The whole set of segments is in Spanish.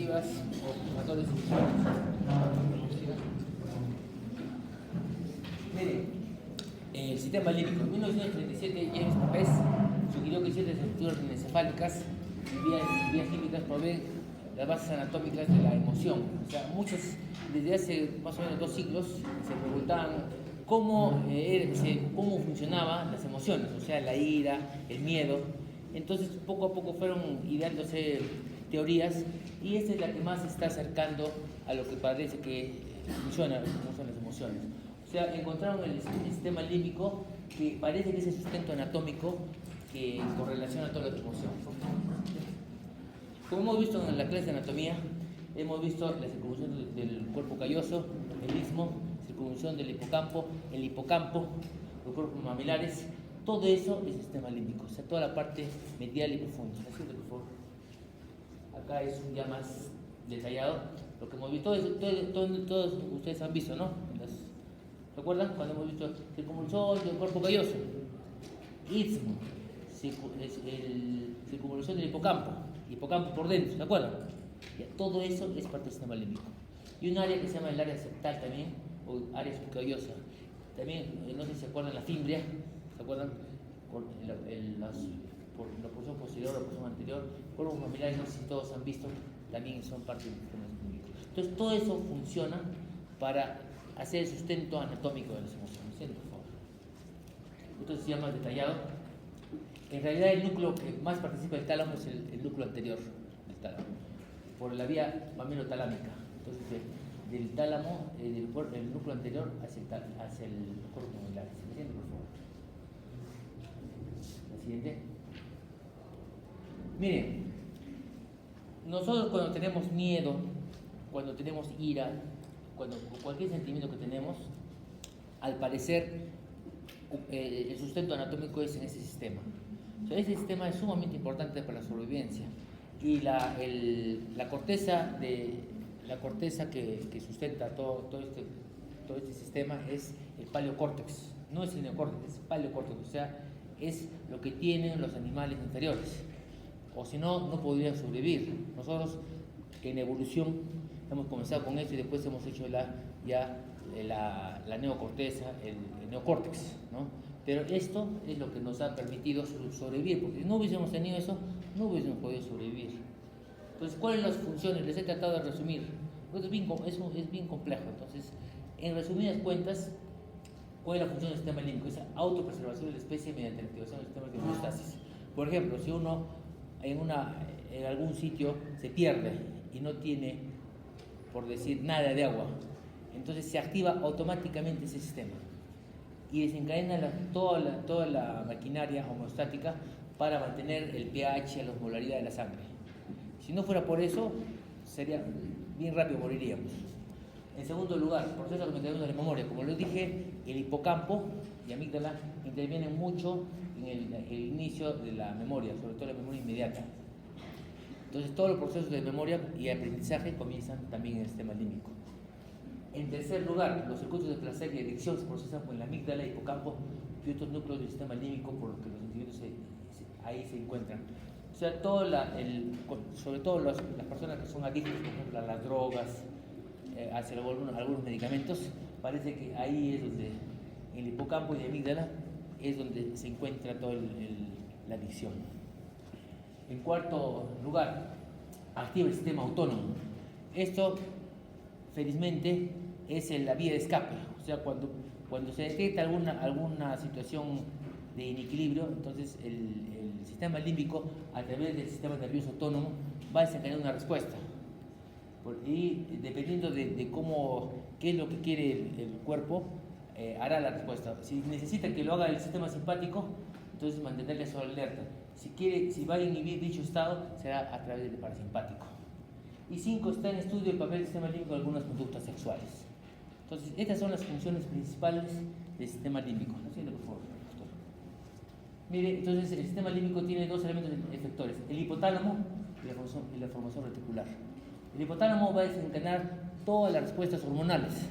convulsivas o factores. Miren, el sistema límbico. En 1937, James Popes sugirió que ciertas estructuras encefálicas y vías químicas proveen las bases anatómicas de la emoción. O sea, muchos, desde hace más o menos 2 siglos, se preguntaban cómo funcionaban las emociones, o sea, la ira, el miedo. Entonces, poco a poco fueron ideándose teorías y esta es la que más se está acercando a lo que parece que funciona, como son las emociones. O sea, encontraron el sistema límbico que parece que es el sustento anatómico que correlaciona todas las emociones. Como hemos visto en la clase de anatomía, hemos visto la circunvolución del cuerpo calloso, el istmo, circunvolución del hipocampo, el hipocampo, los cuerpos mamilares, todo eso es sistema límbico, o sea, toda la parte medial y profunda. Así que, por favor, acá es ya más detallado lo que hemos visto. Todos ustedes han visto, ¿no? ¿Recuerdan cuando hemos visto circunvolución del cuerpo calloso? Istmo, circunvolución del hipocampo por dentro, ¿se acuerdan? Ya, todo eso es parte del sistema límbico. Y un área que se llama el área septal también, o área subcallosa. También, no sé si se acuerdan, la fimbria, ¿se acuerdan? Por la porción posterior o la porción anterior, cuerpos mamilares, no sé si todos han visto, también son parte del sistema límbico. Entonces, todo eso funciona para hacer el sustento anatómico de las emociones. ¿Sí? Por favor. Entonces, ya más detallado. En realidad, el núcleo que más participa del tálamo es el núcleo anterior del tálamo, por la vía mamilo-talámica. Entonces, del tálamo, del núcleo anterior hacia el cuerpo mamilar. ¿Se entiende, por favor? La siguiente. Miren, nosotros cuando tenemos miedo, cuando tenemos ira, cuando cualquier sentimiento que tenemos, al parecer el sustento anatómico es en ese sistema. O sea, ese sistema es sumamente importante para la sobrevivencia y la corteza que sustenta todo este sistema es el paleocórtex, no es el neocórtex, es paleocórtex, o sea, es lo que tienen los animales inferiores, o si no, no podrían sobrevivir. Nosotros en evolución hemos comenzado con esto y después hemos hecho la neocorteza, el neocórtex, ¿no? Pero esto es lo que nos ha permitido sobrevivir, porque si no hubiésemos tenido eso, no hubiésemos podido sobrevivir. Entonces, ¿cuáles son las funciones? Les he tratado de resumir, porque es bien complejo. Entonces, en resumidas cuentas, ¿cuál es la función del sistema límbico? Es la autopreservación de la especie mediante la activación de sistemas de homeostasis. Por ejemplo, si uno en algún sitio se pierde y no tiene, por decir, nada de agua, entonces se activa automáticamente ese sistema y desencadena toda la maquinaria homeostática para mantener el pH, la osmolaridad de la sangre. Si no fuera por eso, bien rápido moriríamos. En segundo lugar, procesos que mantenemos de la memoria. Como les dije, el hipocampo y amígdala intervienen mucho en el inicio de la memoria, sobre todo la memoria inmediata. Entonces, todos los procesos de memoria y aprendizaje comienzan también en el sistema límbico. En tercer lugar, los circuitos de placer y adicción se procesan con la amígdala, hipocampo y otros núcleos del sistema límbico por los que los individuos ahí se encuentran. O sea, sobre todo las personas que son adictas, por ejemplo, a las drogas, hacia algunos medicamentos, parece que ahí es donde, en el hipocampo y la amígdala, es donde se encuentra toda la adicción. En cuarto lugar, activa el sistema autónomo. Esto, felizmente, es la vía de escape. O sea, cuando se detecta alguna situación de inequilibrio, entonces el sistema límbico, a través del sistema nervioso autónomo, va a desencadenar una respuesta. Y dependiendo de qué es lo que quiere el cuerpo, hará la respuesta. Si necesita que lo haga el sistema simpático, entonces mantenerle su alerta. Si va a inhibir dicho estado, será a través del parasimpático. Y 5, está en estudio el papel del sistema límbico en algunas conductas sexuales. Entonces, estas son las funciones principales del sistema límbico. ¿No? Sí, por favor, doctor. Mire, entonces el sistema límbico tiene 2 elementos efectores: el hipotálamo y la formación reticular. El hipotálamo va a desencadenar todas las respuestas hormonales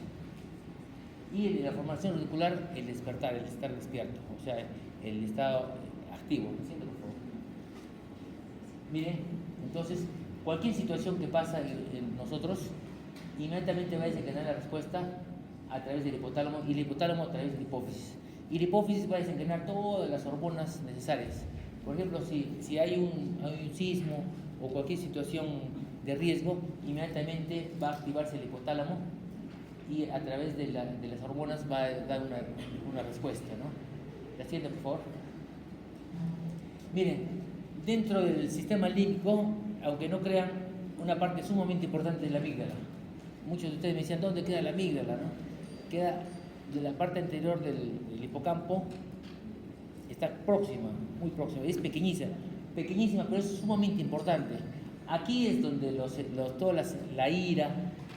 y la formación reticular, el despertar, el estar despierto, o sea, el estado activo. ¿No? Por favor. Miren, entonces, cualquier situación que pasa en nosotros, inmediatamente va a desencadenar la respuesta a través del hipotálamo y el hipotálamo a través de la hipófisis. Y la hipófisis va a desencadenar todas las hormonas necesarias. Por ejemplo, si hay un sismo o cualquier situación de riesgo, inmediatamente va a activarse el hipotálamo y a través de las hormonas va a dar una respuesta, ¿no? La siguiente, por favor. Miren, dentro del sistema límbico, aunque no crean, una parte sumamente importante es la amígdala. Muchos de ustedes me decían, ¿dónde queda la amígdala, no? Queda de la parte anterior del hipocampo, está próxima, muy próxima, es pequeñísima, pero es sumamente importante. Aquí es donde la ira,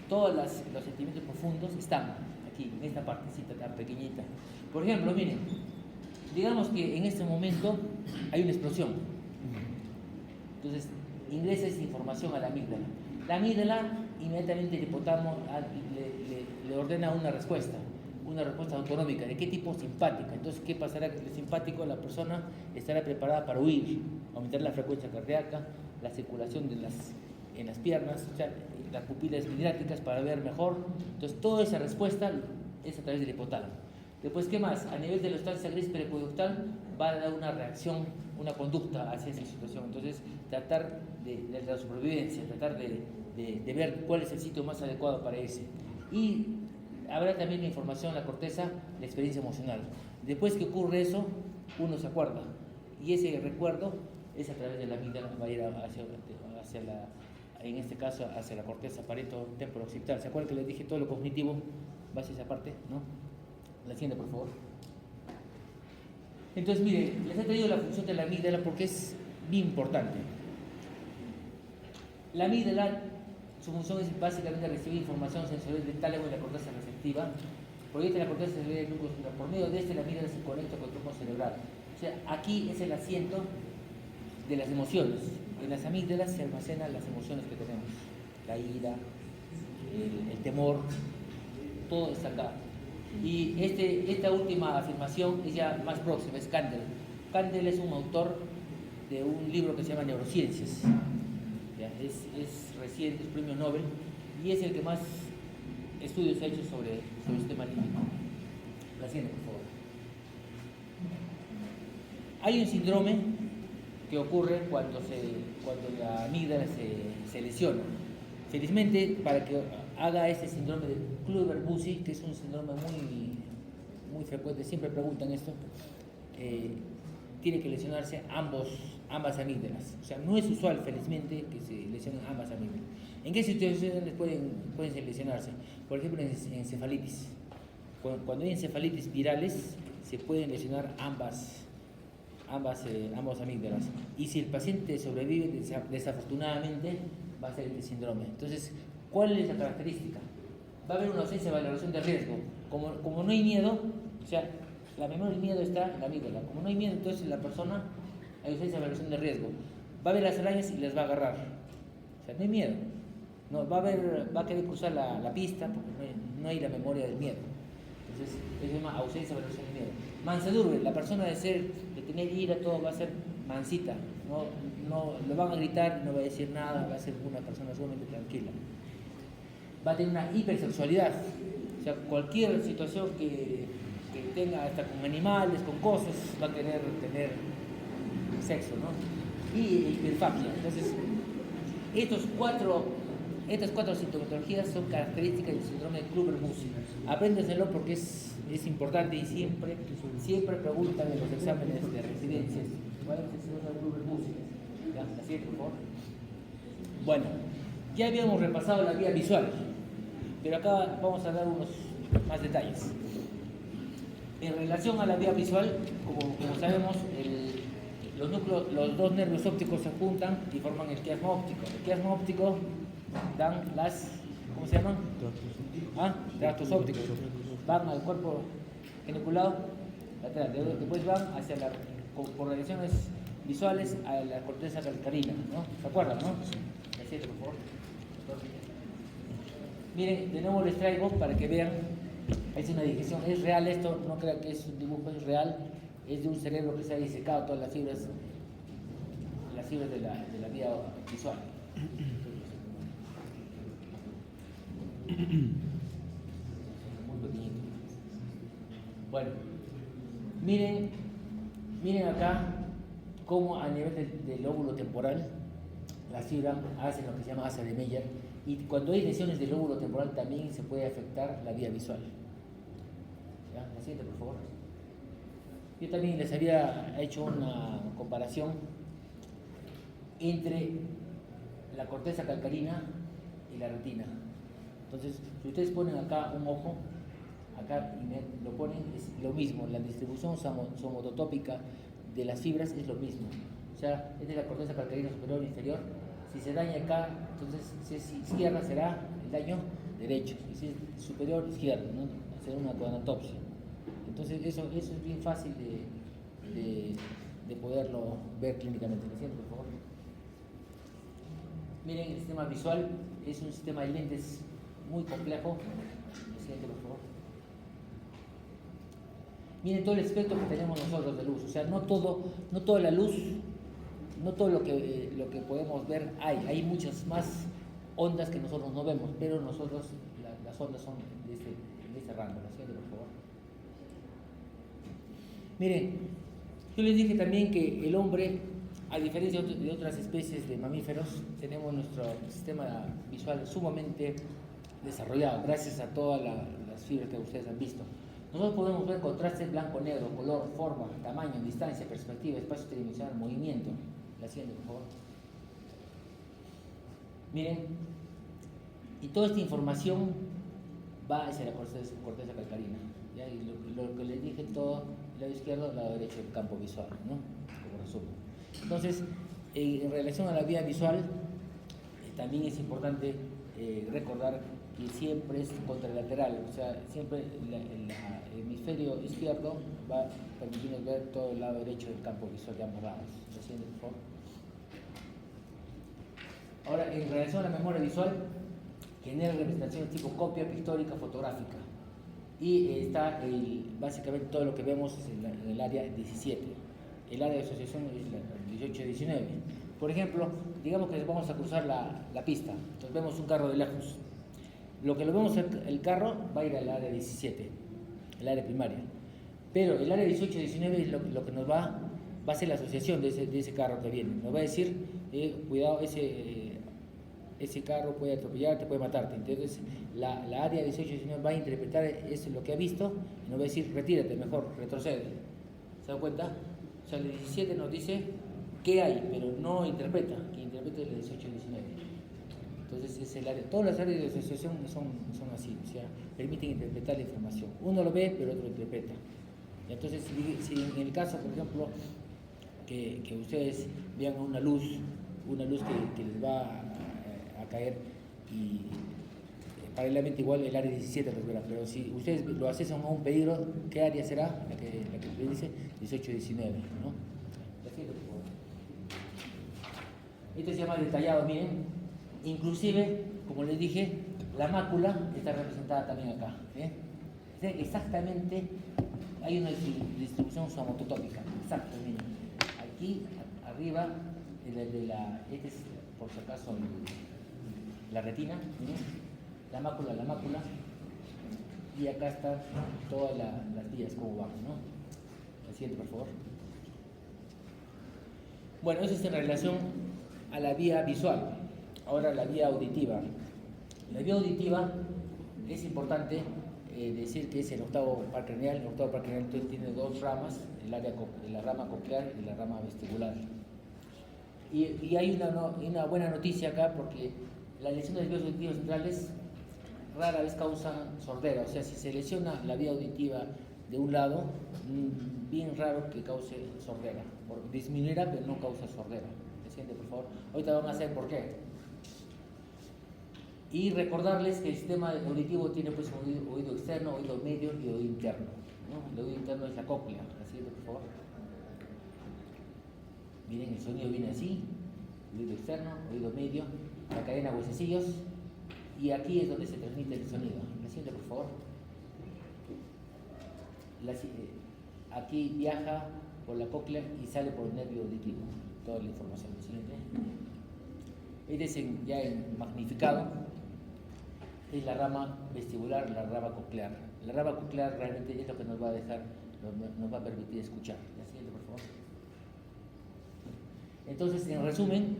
todos los sentimientos profundos están, aquí, en esta partecita tan pequeñita. Por ejemplo, miren, digamos que en este momento hay una explosión. Entonces, ingresa esa información a la amígdala. La amígdala, inmediatamente el hipotálamo le ordena una respuesta autonómica. ¿De qué tipo? Simpática. Entonces, ¿qué pasará? Que el simpático, la persona estará preparada para huir, aumentar la frecuencia cardíaca, la circulación en las piernas, o sea, las pupilas midráticas para ver mejor. Entonces, toda esa respuesta es a través del hipotálamo. Después, ¿qué más? A nivel de la sustancia gris periconductal va a dar una reacción, una conducta hacia esa situación. Entonces, tratar de la supervivencia, tratar de ver cuál es el sitio más adecuado para irse. Y habrá también la información, la corteza, la experiencia emocional. Después que ocurre eso, uno se acuerda. Y ese recuerdo es a través de la amígdala, va a ir hacia en este caso, hacia la corteza parieto-temporo-occipital. ¿Se acuerdan que les dije todo lo cognitivo va hacia esa parte? ¿No? La siguiente, por favor. Entonces, mire, les he traído la función de la amígdala porque es bien importante. La amígdala, su función es básicamente recibir información sensorial del tálamo y la corteza receptiva. Proyecta la corteza cerebral del núcleo cerebral. Por medio de la amígdala se conecta con el tronco cerebral. O sea, aquí es el asiento de las emociones. En las amígdalas se almacenan las emociones que tenemos. La ira, el temor, todo está acá. Y esta última afirmación es ya más próxima, es Kandel. Kandel es un autor de un libro que se llama Neurociencias. Es reciente, es premio Nobel, y es el que más estudios ha hecho sobre el sistema límbico. La siguiente, por favor. Hay un síndrome que ocurre cuando la amígdala se lesiona. Felizmente, para que haga este síndrome de Kluver-Bucy, que es un síndrome muy frecuente, siempre preguntan esto, tiene que lesionarse ambas amígdalas. O sea, no es usual, felizmente, que se lesionen ambas amígdalas. ¿En qué situaciones pueden lesionarse? Por ejemplo, en encefalitis. Cuando hay encefalitis virales, se pueden lesionar ambas amígdalas. Y si el paciente sobrevive, desafortunadamente, va a ser este síndrome. Entonces, ¿cuál es la característica? Va a haber una ausencia de valoración de riesgo. Como no hay miedo, o sea, la memoria del miedo está en la amígdala. Como no hay miedo, entonces la persona hay ausencia de valoración de riesgo. Va a ver las arañas y les va a agarrar. O sea, no hay miedo. No, va a querer cruzar la pista porque no hay la memoria del miedo. Entonces, eso se llama ausencia de valoración de miedo. Mansedumbre, la persona de tener ira, todo va a ser mansita. No le van a gritar y no va a decir nada, va a ser una persona sumamente tranquila. Va a tener una hipersexualidad. O sea, cualquier situación que tenga, hasta con animales, con cosas, va a querer tener sexo, ¿no? Y hiperfagia. Entonces, estas cuatro sintomatologías son características del síndrome de Kluver-Bucy. Apréndenselo porque es importante y siempre preguntan en los exámenes de residencias cuál es el síndrome de Kluver-Bucy. ¿Ya? La siguiente, por favor. Bueno, ya habíamos repasado la vía visual, pero acá vamos a dar unos más detalles. En relación a la vía visual, como sabemos, los dos nervios ópticos se juntan y forman el quiasma óptico. El quiasma óptico dan ¿cómo se llaman? Tractos ópticos. Van al cuerpo geniculado lateral, después van por relaciones visuales a la corteza calcarina, ¿no? ¿Se acuerdan, no? La siguiente, por favor. Miren, de nuevo les traigo para que vean, es una digestión, es real esto, no crean que es un dibujo, es real, es de un cerebro que se ha disecado todas las fibras de la vía visual. Muy pequeñito. Bueno, miren acá cómo a nivel del lóbulo temporal las fibras hacen lo que se llama asa de Meyer, y cuando hay lesiones del lóbulo temporal también se puede afectar la vía visual. ¿Ya? La siguiente, por favor. Yo también les había hecho una comparación entre la corteza calcarina y la retina. Entonces, si ustedes ponen acá un ojo, acá y lo ponen, es lo mismo, la distribución somototópica de las fibras es lo mismo. O sea, es de la corteza calcarina superior o inferior. Si se daña acá, entonces si es izquierda será el daño derecho, y si es superior, izquierda, ¿no? Hacer una coanatopsia. Entonces eso es bien fácil de poderlo ver clínicamente. ¿Lo siento, por favor? Miren, el sistema visual es un sistema de lentes muy complejo. Lo siento, por favor. Miren todo el espectro que tenemos nosotros de luz. O sea, no toda la luz, no todo lo que podemos ver hay muchas más ondas que nosotros no vemos, pero nosotros las ondas son de este rango. ¿Lo siento, por favor? Miren, yo les dije también que el hombre, a diferencia de otras especies de mamíferos, tenemos nuestro sistema visual sumamente desarrollado, gracias a todas las fibras que ustedes han visto. Nosotros podemos ver contraste blanco-negro, color, forma, tamaño, distancia, perspectiva, espacio tridimensional, movimiento. La siguiente, por favor. Miren, y toda esta información va hacia la corteza calcarina. ¿Ya? Y lo que les dije, todo el lado izquierdo, el lado derecho del campo visual, ¿no? Como resumen. Entonces, en relación a la vía visual, también es importante recordar que siempre es contralateral, o sea, siempre el hemisferio izquierdo va permitiendo ver todo el lado derecho del campo visual de ambos lados. ¿Lo sienten, por favor? Ahora, en relación a la memoria visual, genera representaciones tipo copia pictórica fotográfica, y está básicamente todo lo que vemos en el área 17. El área de asociación es la 18-19. Por ejemplo, digamos que vamos a cruzar la pista, entonces vemos un carro de lejos. Lo que lo vemos, el carro va a ir al área 17, el área primaria. Pero el área 18-19 es lo que nos va a ser la asociación de ese carro que viene. Nos va a decir, cuidado, ese carro puede atropellarte, puede matarte. Entonces, la área 18-19 va a interpretar eso, lo que ha visto, y nos va a decir, retírate, mejor, retrocede. ¿Se dan cuenta? O sea, el 17 nos dice qué hay, pero no interpreta. Quien interpreta es el 18-19. Entonces, es el área. Todas las áreas de asociación son así, o sea, permiten interpretar la información. Uno lo ve, pero otro lo interpreta. Entonces, si en el caso, por ejemplo, que ustedes vean una luz que les va a caer, y paralelamente igual el área 17 los verá, pero si ustedes lo accesan a un peligro, ¿qué área será? La que les dice 18-19, ¿no? Esto se llama detallado, miren. Inclusive, como les dije, la mácula está representada también acá. Exactamente, hay una distribución somototópica. Exacto, miren. Aquí arriba, este es por si acaso la retina, miren. La mácula, y acá están todas las vías, como van, ¿no? La siguiente, por favor. Bueno, eso es en relación a la vía visual. Ahora la vía auditiva. La vía auditiva es importante decir que es el octavo par craneal. El octavo par craneal tiene dos ramas, la rama coclear y la rama vestibular. Y hay una buena noticia acá, porque las lesiones de vías auditivas centrales rara vez causan sordera. O sea, si se lesiona la vía auditiva de un lado, bien raro que cause sordera. Disminuirá, pero no causa sordera. Siguiente, por favor. Ahorita vamos a hacer por qué. Y recordarles que el sistema auditivo tiene pues oído externo, oído medio y oído interno, ¿no? El oído interno es la cóclea. La siguiente, por favor. Miren, el sonido viene así: oído externo, oído medio, la cadena huesecillos, y aquí es donde se transmite el sonido. La siguiente, por favor. Aquí viaja por la cóclea y sale por el nervio auditivo toda la información. La siguiente. Este es ya en magnificado. es la rama vestibular, la rama coclear. La rama coclear realmente es lo que nos va a dejar, nos va a permitir escuchar. La siguiente, por favor. Entonces, en resumen,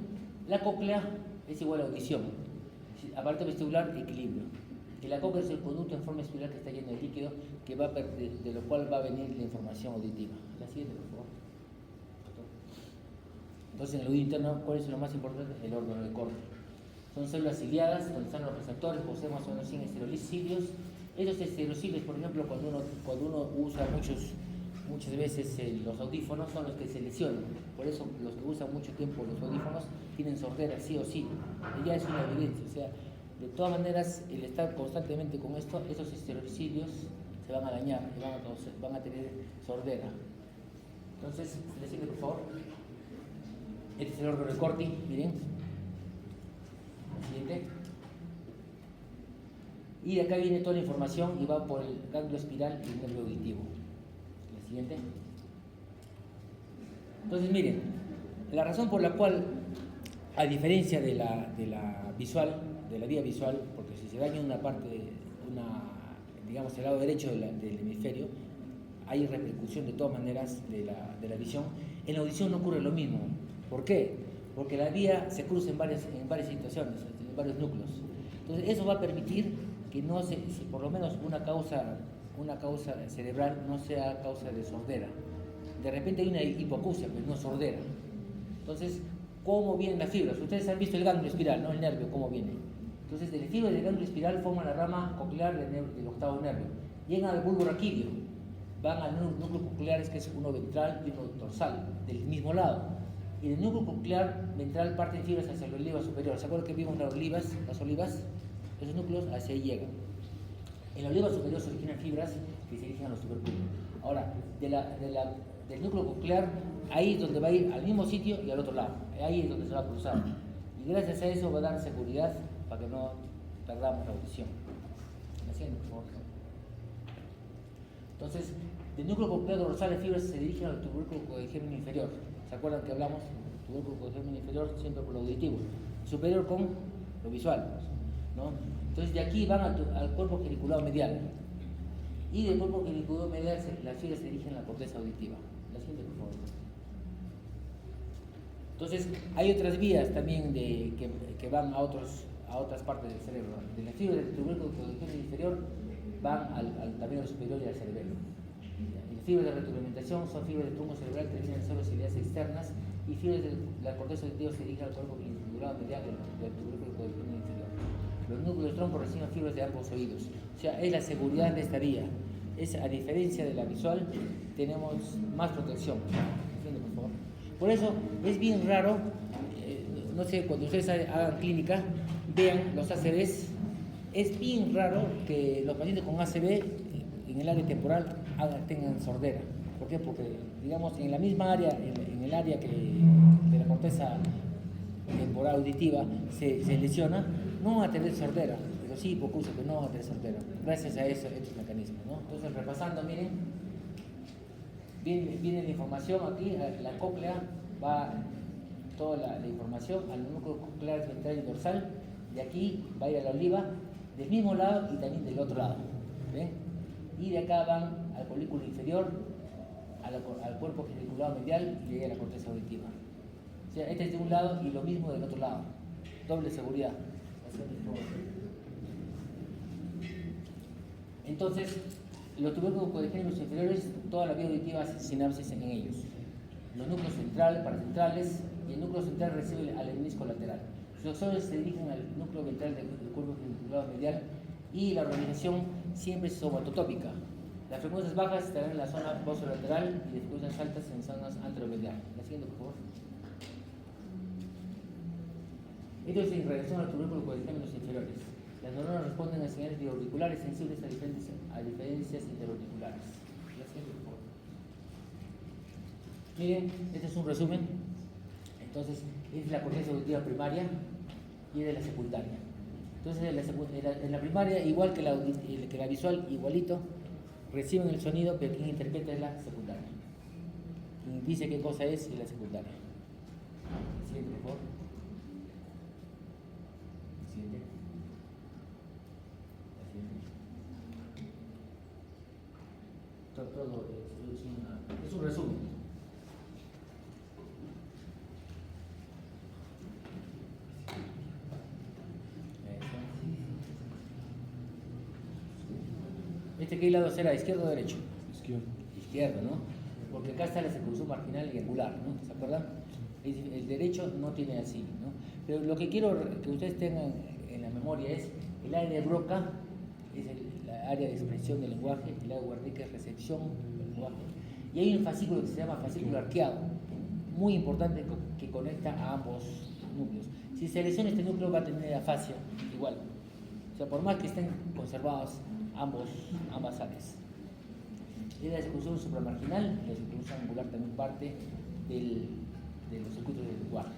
la cóclea es igual a audición. Aparato vestibular, equilibrio. Y la cóclea es el conducto en forma espiral que está lleno de líquido, que va de lo cual va a venir la información auditiva. La siguiente, por favor. Entonces, en el oído interno, ¿cuál es lo más importante? El órgano de Corti. Son células ciliadas, donde están los receptores, poseen más o menos 100 estereocilios. Esos estereocilios, por ejemplo, cuando uno usa muchas veces los audífonos, son los que se lesionan. Por eso, los que usan mucho tiempo los audífonos tienen sordera, sí o sí. Y ya es una evidencia. O sea, de todas maneras, el estar constantemente con esto, esos estereocilios se van a dañar y van a tener sordera. Entonces, le sigue, por favor. Este es el órgano de Corti, miren. Siguiente. Y de acá viene toda la información y va por el ganglio espiral y el nervio auditivo. La siguiente. Entonces, miren, la razón por la cual, a diferencia de la visual, de la vía visual, porque si se daña una parte, digamos el lado derecho del hemisferio, hay repercusión de todas maneras de la visión. En la audición no ocurre lo mismo. ¿Por qué? Porque la vía se cruza en varias situaciones, en varios núcleos. Entonces, eso va a permitir que no si por lo menos una causa cerebral no sea causa de sordera. De repente hay una hipoacusia, pero no sordera. Entonces, ¿cómo vienen las fibras? Ustedes han visto el ganglio espiral, ¿no? El nervio, ¿cómo viene? Entonces, las fibras del ganglio espiral forman la rama coclear del octavo nervio. Llegan al bulbo raquídeo, van al núcleo coclear, que es uno ventral y uno dorsal, del mismo lado. Y del núcleo coclear ventral parten fibras hacia la oliva superior. ¿Se acuerdan que vimos las olivas? Esos núcleos hacia ahí llegan. En la oliva superior se originan fibras que se dirigen a los tuberculos. Ahora, del núcleo coclear, ahí es donde va a ir al mismo sitio y al otro lado. Ahí es donde se va a cruzar. Y gracias a eso va a dar seguridad para que no perdamos la audición. ¿Me siguen, por favor? Entonces, del núcleo coclear dorsal, las fibras se dirigen al tubérculo codegémino inferior. ¿Se acuerdan que hablamos? Tubérculo codegémino inferior siempre por lo auditivo. Superior con lo visual, ¿no? Entonces, de aquí van al cuerpo geniculado medial. Y del cuerpo geniculado medial las fibras se dirigen a la corteza auditiva. La siguiente, por favor. Entonces, hay otras vías también que van a otras partes del cerebro. De las fibras del tubérculo codegémino inferior van al tabique superior y al cerebelo. Las fibras de retroalimentación son fibras del tronco cerebral que terminan en células ciliadas externas, y fibras de la corteza auditiva se dirigen al cuerpo geniculado medial del tubérculo codegémino inferior. Los núcleos troncos reciben fibras de ambos oídos. O sea, es la seguridad de esta vía. A diferencia de la visual, tenemos más protección. Por favor. Por eso es bien raro, no sé, cuando ustedes hagan clínica, vean los ACVs, es bien raro que los pacientes con ACV en el área temporal tengan sordera. ¿Por qué? Porque, digamos, en la misma área, en el área de la corteza temporal auditiva se lesiona, no van a tener sordera, pero sí hipoacusia, que no van a tener sordera, gracias a estos mecanismos, ¿no? Entonces, repasando, miren, viene la información aquí, la cóclea va toda la información al núcleo coclear ventral y dorsal, de aquí va a ir a la oliva, del mismo lado y también del otro lado, ¿ven? Y de acá van al folículo inferior, al cuerpo geniculado medial y llega a la corteza auditiva. O sea, este es de un lado y lo mismo del otro lado. Doble seguridad. Entonces, los tubérculos codegénicos inferiores, toda la vía auditiva hace sinapsis en ellos. Los núcleos centrales, paracentrales, y el núcleo central recibe al menisco lateral. Sus axones se dirigen al núcleo ventral del cuerpo geniculado medial, y la organización siempre es somatotópica. Las frecuencias bajas estarán en la zona posolateral y las frecuencias altas en zonas anteromedial. La siguiente, por favor. Esto es en relación al tubérculo codegémenos inferiores. Las neuronas responden a señales bioauriculares sensibles a diferencias interauriculares. La siguiente, por favor. Miren, este es un resumen. Entonces, es la corteza auditiva primaria y es de la secundaria. Entonces, en la primaria, igual que la visual, igualito, reciben el sonido, pero quien interpreta es la secundaria. Quien dice qué cosa es la secundaria. Siguiente, por favor. Siguiente. todo es un resumen. ¿Qué lado será? ¿Izquierdo o derecho? Izquierdo. Izquierdo, ¿no? Porque acá está la circunvolución marginal y angular, ¿no? ¿Se acuerdan? El derecho no tiene así, ¿no? Pero lo que quiero que ustedes tengan en la memoria es el área de Broca, es la área de expresión del lenguaje, el área de Wernicke es recepción del lenguaje. Y hay un fascículo que se llama fascículo arqueado, muy importante, que conecta a ambos núcleos. Si selecciona este núcleo va a tener afasia igual. O sea, por más que estén conservados ambas áreas. Y la circunvolución supramarginal, la circunvolución angular también parte de los circuitos del lenguaje.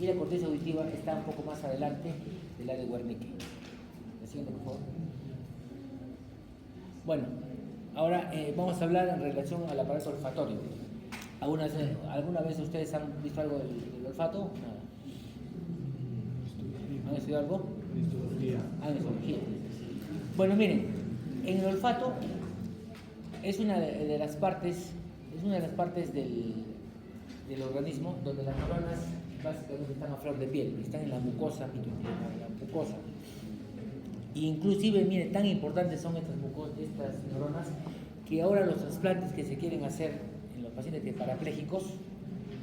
Y la corteza auditiva está un poco más adelante del área de Wernicke. La siguiente, por favor. Bueno, ahora vamos a hablar en relación al aparato olfatorio. ¿Alguna vez ustedes han visto algo del olfato? Nada. ¿Han estudiado algo? Histología. Histología. Bueno, miren, en el olfato es una de las partes del organismo donde las neuronas básicamente están a flor de piel, están en la mucosa pituitaria. Inclusive, miren, tan importantes son estas neuronas que ahora los trasplantes que se quieren hacer en los pacientes parapléjicos,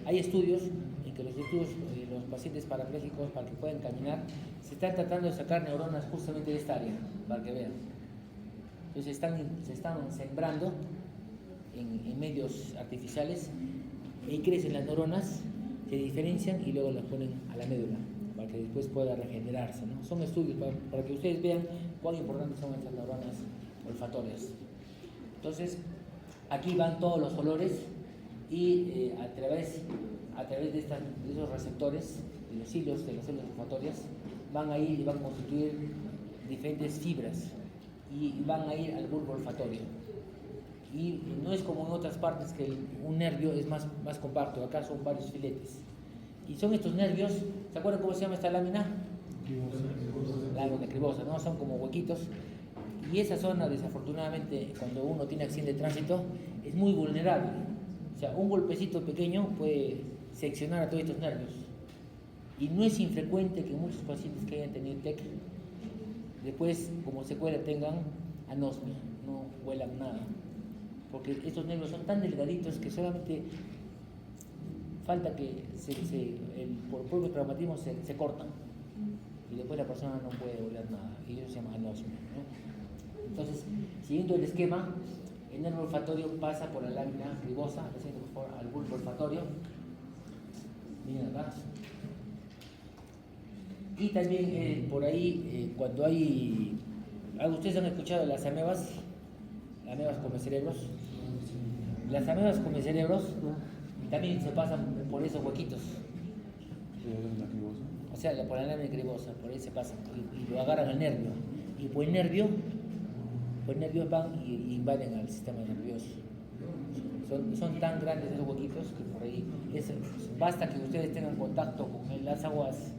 hay estudios en que los pacientes parapléjicos, para que puedan caminar, se están tratando de sacar neuronas justamente de esta área, para que vean. Entonces se están sembrando en medios artificiales y crecen las neuronas, se diferencian y luego las ponen a la médula para que después pueda regenerarse, ¿no? Son estudios para que ustedes vean cuán importantes son estas neuronas olfatorias. Entonces, aquí van todos los olores y a través de esos receptores, de los hilos de las células olfatorias, van a ir y van a constituir diferentes fibras y van a ir al bulbo olfatorio. Y no es como en otras partes que un nervio es más compacto, acá son varios filetes. Y son estos nervios, ¿se acuerdan cómo se llama esta lámina? Lámina cribosa, ¿no? Son como huequitos. Y esa zona, desafortunadamente, cuando uno tiene accidente de tránsito, es muy vulnerable. O sea, un golpecito pequeño puede seccionar a todos estos nervios. Y no es infrecuente que muchos pacientes que hayan tenido TEC, después, como secuela, tengan anosmia, no huelan nada. Porque estos nervios son tan delgaditos que solamente falta que por propio traumatismo se cortan y después la persona no puede oler nada y eso se llama anosmia, ¿no? Entonces, siguiendo el esquema, el nervio olfatorio pasa por la lámina cribosa, al bulbo olfatorio, miren acá, y también por ahí cuando hay, ustedes han escuchado de las amebas come cerebros. Las amebas come cerebros también se pasan por esos huequitos. O sea, por la lámina cribosa, por ahí se pasan y lo agarran al nervio. Y por el nervio van y invaden al sistema nervioso. Son tan grandes esos huequitos que por ahí basta que ustedes tengan contacto con las aguas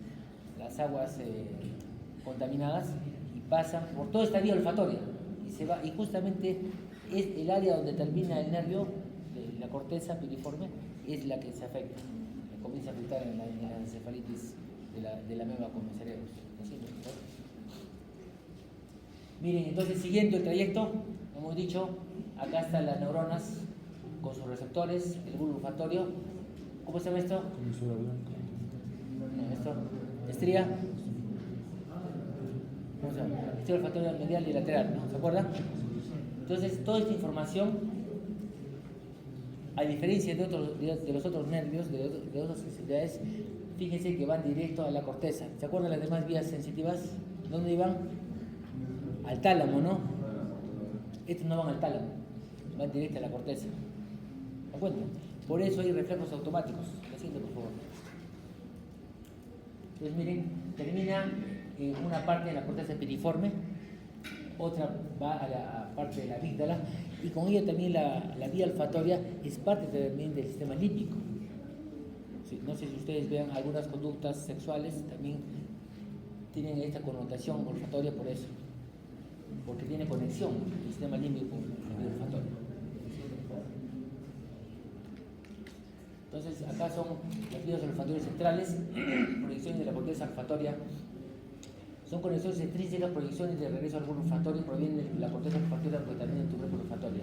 contaminadas y pasan por toda esta vía olfatoria y justamente es el área donde termina el nervio de la corteza piriforme es la que se afecta, que comienza a afectar en la encefalitis de la ameba con cerebros. ¿Sí? Miren, entonces siguiendo el trayecto, hemos dicho, acá están las neuronas con sus receptores, el bulbo olfatorio. ¿Cómo se llama esto? Comisura blanca. No, esto, estría. ¿Cómo se llama? Estría olfatoria medial y lateral, ¿no? ¿Se acuerdan? Entonces, toda esta información, a diferencia de los otros nervios, de otras sensibilidades, fíjense que van directo a la corteza. ¿Se acuerdan las demás vías sensitivas? ¿Dónde iban? Al tálamo, ¿no? Estos no van al tálamo, van directo a la corteza. ¿Se acuerdan? Por eso hay reflejos automáticos. Lo siento, por favor. Entonces, miren, termina una parte de la corteza piriforme, otra va a la parte de la amígdala y con ello también la vía olfatoria es parte también del sistema límbico. Sí, no sé si ustedes vean algunas conductas sexuales también tienen esta connotación olfatoria por eso, porque tiene conexión el sistema límbico con el olfatorio. Entonces, acá son los vías olfatorios centrales, proyecciones de la corteza olfatoria. Son conexiones extrínsecas, proyecciones de regreso al bulbo olfatorio, provienen de la corteza olfatoria, porque también del tuberculum olfatoria.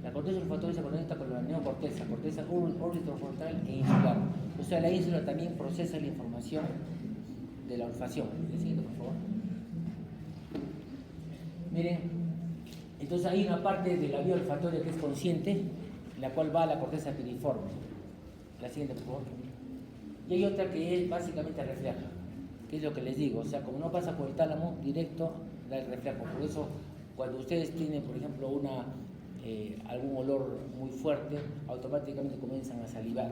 La corteza olfatoria se conecta con la neocorteza, corteza orbitofrontal e insular. O sea, la ínsula también procesa la información de la olfacción. El siguiente, por favor. Miren, entonces hay una parte de la vía olfatoria que es consciente, la cual va a la corteza piriforme. La siguiente, por favor. Y hay otra que es básicamente refleja, que es lo que les digo, o sea, como no pasa por el tálamo, directo da el reflejo. Por eso, cuando ustedes tienen, por ejemplo, algún olor muy fuerte, automáticamente comienzan a salivar.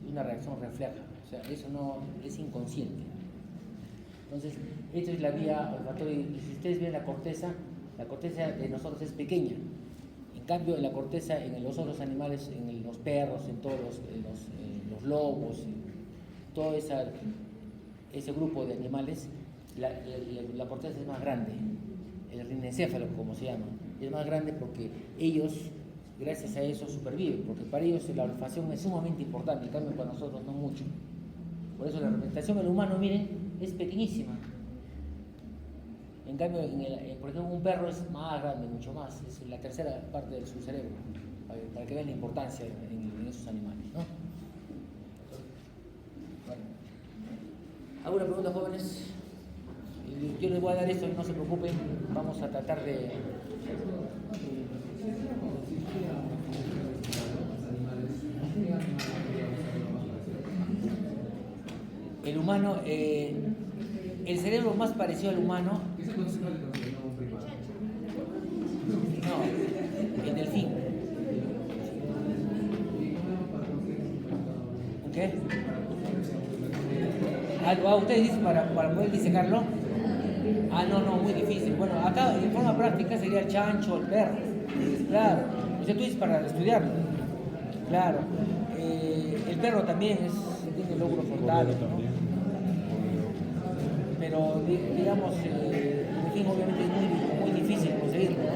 Es una reacción refleja, o sea, eso no es inconsciente. Entonces, esta es la vía olfatoria, y si ustedes ven la corteza de nosotros es pequeña. En cambio, la corteza en los otros animales, en los perros, en todos los lobos, todo ese grupo de animales, la corteza es más grande, el rinencéfalo, como se llama, es más grande porque ellos, gracias a eso, superviven, porque para ellos la olfacción es sumamente importante, en cambio para nosotros no mucho. Por eso la representación del humano, miren, es pequeñísima. En cambio, por ejemplo, un perro es más grande, mucho más, es la tercera parte de su cerebro, para que vean la importancia en esos animales, ¿no? Bueno. ¿Alguna pregunta, jóvenes? Yo les voy a dar esto, no se preocupen, vamos a tratar de... El humano, el cerebro más parecido al humano... No, el delfín. ¿Qué? ¿Ustedes dicen para poder disecarlo? No, muy difícil. Bueno, acá en forma práctica sería el chancho, el perro. Claro, o sea, tú dices para estudiarlo. Claro. El perro también tiene lóbulo frontal, ¿no? Pero, digamos, el delfín obviamente es muy difícil conseguirlo, ¿no?